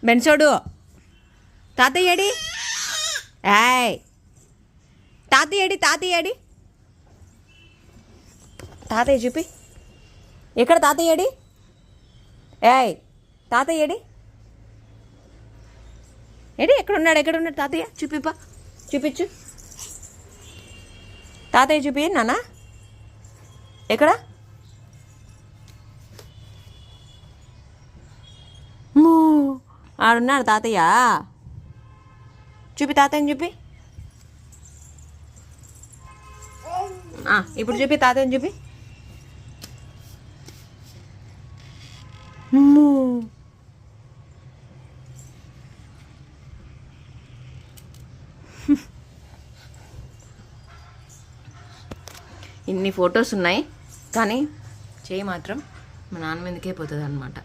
బెన్సోడు తాతయ్య ఏడి? ఏయ్ తాతయ్య ఏడి? తాతయ్య ఏడి? తాతయ్య చూపి. ఎక్కడ తాతయ్య ఏడి? ఏయ్ తాతయ్య ఏడి? ఏడి ఎక్కడున్నాడు? ఎక్కడున్నాడు తాతయ్య? చూపిపా, చూపించు. తాతయ్య చూపి నాన్న. ఎక్కడ? ఆడున్నాడు తాతయ్య. చూపి తాతయ్యని చూపి. ఇప్పుడు చూపి తాతయ్యని చూపి. ఇన్ని ఫొటోస్ ఉన్నాయి కానీ చేయి మాత్రం మా నాన్న మీదకే పోతుంది అన్నమాట.